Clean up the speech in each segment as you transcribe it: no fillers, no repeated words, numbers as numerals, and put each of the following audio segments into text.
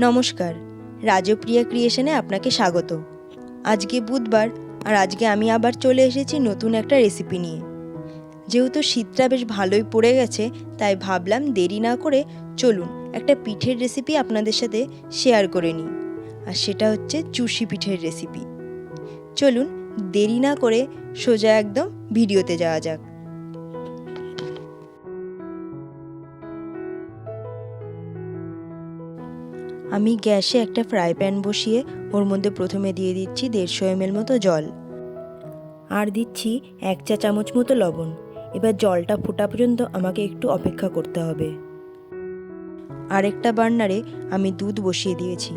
নমস্কার, রাজপ্রিয়া ক্রিয়েশনে আপনাকে স্বাগত। আজকে বুধবার আর আজকে আমি আবার চলে এসেছি নতুন একটা রেসিপি নিয়ে। যেহেতু শীতটা বেশ ভালোই পড়ে গেছে, তাই ভাবলাম দেরি না করে চলুন একটা পিঠের রেসিপি আপনাদের সাথে শেয়ার করে নিই। আর সেটা হচ্ছে চুষি পিঠের রেসিপি। চলুন দেরি না করে সোজা একদম ভিডিওতে যাওয়া যাক। আমি গ্যাসে একটা ফ্রাই প্যান বসিয়ে ওর মধ্যে প্রথমে দিয়ে দিচ্ছি 150 ml মতো জল, আর দিচ্ছি 1 চা চামচ মতো লবণ। এবার জলটা ফোটা পর্যন্ত আমাকে একটু অপেক্ষা করতে হবে। আরেকটা বার্নারে আমি দুধ বসিয়ে দিয়েছি।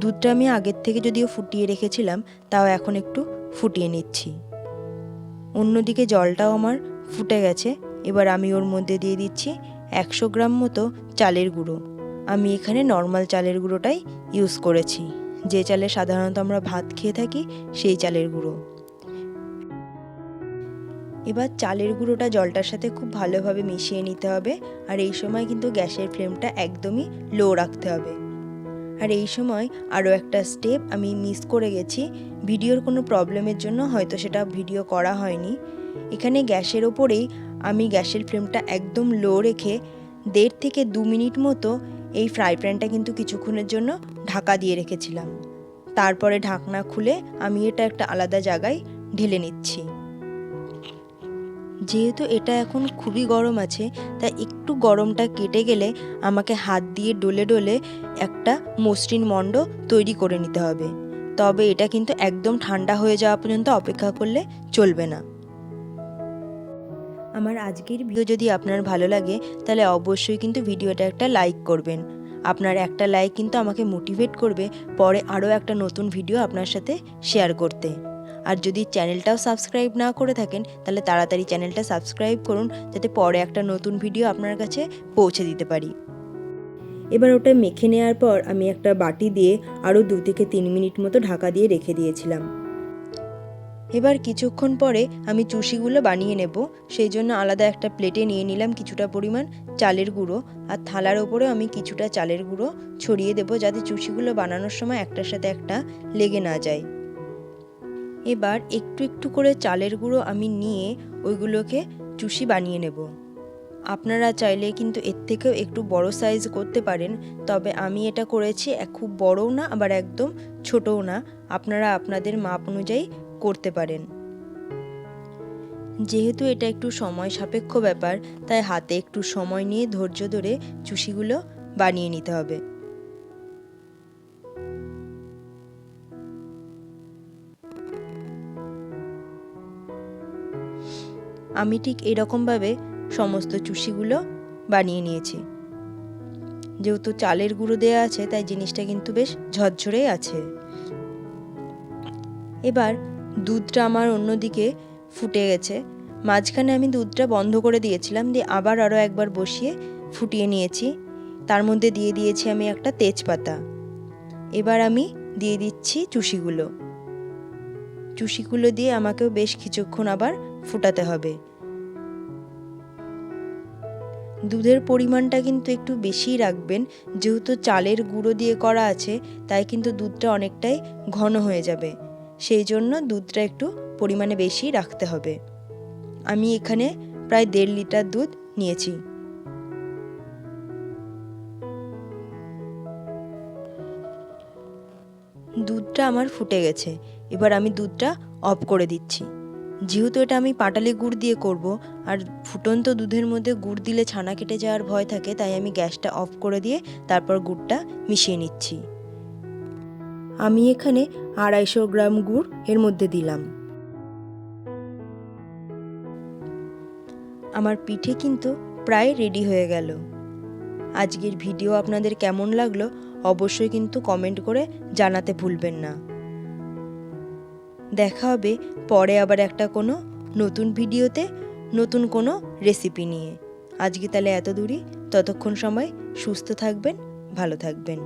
দুধটা আমি আগের থেকে যদিও ফুটিয়ে রেখেছিলাম, তাও এখন একটু ফুটিয়ে নিচ্ছি। অন্যদিকে জলটাও আমার ফুটে গেছে। এবার আমি ওর মধ্যে দিয়ে দিচ্ছি 100 গ্রাম মতো চালের গুঁড়ো। আমি এখানে নর্মাল চালের গুঁড়োটাই ইউজ করেছি, যে চালে সাধারণত আমরা ভাত খেয়ে থাকি সেই চালের গুঁড়ো। এবার চালের গুঁড়োটা জলটার সাথে খুব ভালোভাবে মিশিয়ে নিতে হবে। আর এই সময় কিন্তু গ্যাসের ফ্লেমটা একদমই লো রাখতে হবে। আর এই সময় আরও একটা স্টেপ আমি মিস করে গেছি, ভিডিওর কোনো প্রবলেমের জন্য হয়তো সেটা ভিডিও করা হয়নি। এখানে গ্যাসের ওপরেই আমি গ্যাসের ফ্লেমটা একদম লো রেখে 1.5 থেকে 2 মিনিট মতো এই ফ্রাই প্যানটা কিন্তু কিছুক্ষণের জন্য ঢাকা দিয়ে রেখেছিলাম। তারপরে ঢাকনা খুলে আমি এটা একটা আলাদা জায়গায় ঢেলে নিচ্ছি। যেহেতু এটা এখন খুবই গরম আছে, তাই একটু গরমটা কেটে গেলে আমাকে হাত দিয়ে ডলে ডলে একটা মসৃণ মণ্ড তৈরি করে নিতে হবে। তবে এটা কিন্তু একদম ঠান্ডা হয়ে যাওয়া পর্যন্ত অপেক্ষা করলে চলবে না। আমার আজকের ভিডিও যদি আপনার ভালো লাগে, তাহলে অবশ্যই কিন্তু ভিডিওটা একটা লাইক করবেন। আপনার একটা লাইক কিন্তু আমাকে মোটিভেট করবে পরে আরও একটা নতুন ভিডিও আপনার সাথে শেয়ার করতে। আর যদি চ্যানেলটাও সাবস্ক্রাইব না করে থাকেন, তাহলে তাড়াতাড়ি চ্যানেলটা সাবস্ক্রাইব করুন, যাতে পরে একটা নতুন ভিডিও আপনার কাছে পৌঁছে দিতে পারি। এবার ওটা মেখে নেওয়ার পর আমি একটা বাটি দিয়ে আরও 2 থেকে 3 মিনিট মতো ঢাকা দিয়ে রেখে দিয়েছিলাম। এবার কিছুক্ষণ পরে আমি চুষিগুলো বানিয়ে নেব। সেই জন্য আলাদা একটা প্লেটে নিয়ে নিলাম কিছুটা পরিমাণ চালের গুঁড়ো, আর থালার ওপরেও আমি কিছুটা চালের গুঁড়ো ছড়িয়ে দেব, যাতে চুষিগুলো বানানোর সময় একটার সাথে একটা লেগে না যায়। এবার একটু একটু করে চালের গুঁড়ো আমি নিয়ে ওইগুলোকে চুষি বানিয়ে নেব। আপনারা চাইলে কিন্তু এর থেকেও একটু বড় সাইজ করতে পারেন, তবে আমি এটা করেছি খুব বড়ও না আবার একদম ছোটও না। আপনারা আপনাদের মাপ অনুযায়ী করতে পারেন। যেহেতু এটা একটু সময় সাপেক্ষ ব্যাপার, তাই হাতে একটু সময় নিয়ে ধৈর্য ধরে চুষিগুলো বানিয়ে নিতে হবে। আমি ঠিক এরকমভাবে সমস্ত চুষিগুলো বানিয়ে নিয়েছি। যেহেতু চালের গুঁড়ো দেওয়া আছে, তাই জিনিসটা কিন্তু বেশ ঝরঝরেই আছে। এবার দুধটা আমার অন্যদিকে ফুটে গেছে। মাঝখানে আমি দুধটা বন্ধ করে দিয়েছিলাম, দিয়ে আবার আরও একবার বসিয়ে ফুটিয়ে নিয়েছি। তার মধ্যে দিয়ে দিয়েছি আমি একটা তেজপাতা। এবার আমি দিয়ে দিচ্ছি চুষিগুলো দিয়ে আমাকেও বেশ কিছুক্ষণ আবার ফুটাতে হবে। দুধের পরিমাণটা কিন্তু একটু বেশিই রাখবেন, যেহেতু চালের গুঁড়ো দিয়ে করা আছে, তাই কিন্তু দুধটা অনেকটাই ঘন হয়ে যাবে। সেই জন্য দুধটা একটু পরিমাণে বেশি রাখতে হবে। আমি এখানে প্রায় 1.5 লিটার দুধ নিয়েছি। দুধটা আমার ফুটে গেছে। এবার আমি দুধটা অফ করে দিচ্ছি। যেহেতু এটা আমি পাটালি গুড় দিয়ে করব, আর ফুটন্ত দুধের মধ্যে গুড় দিলে ছানা কেটে যাওয়ার ভয় থাকে, তাই আমি গ্যাসটা অফ করে দিয়ে তারপর গুড়টা মিশিয়ে নিচ্ছি। আমি এখানে 250 গ্রাম গুড় এর মধ্যে দিলাম। আমার পিঠে কিন্তু প্রায় রেডি হয়ে গেল। আজকের ভিডিও আপনাদের কেমন লাগলো অবশ্যই কিন্তু কমেন্ট করে জানাতে ভুলবেন না। দেখা হবে পরে আবার একটা কোনো নতুন ভিডিওতে নতুন কোনো রেসিপি নিয়ে। আজকে তাহলে এত দূরই। ততক্ষণ সময় সুস্থ থাকবেন, ভালো থাকবেন।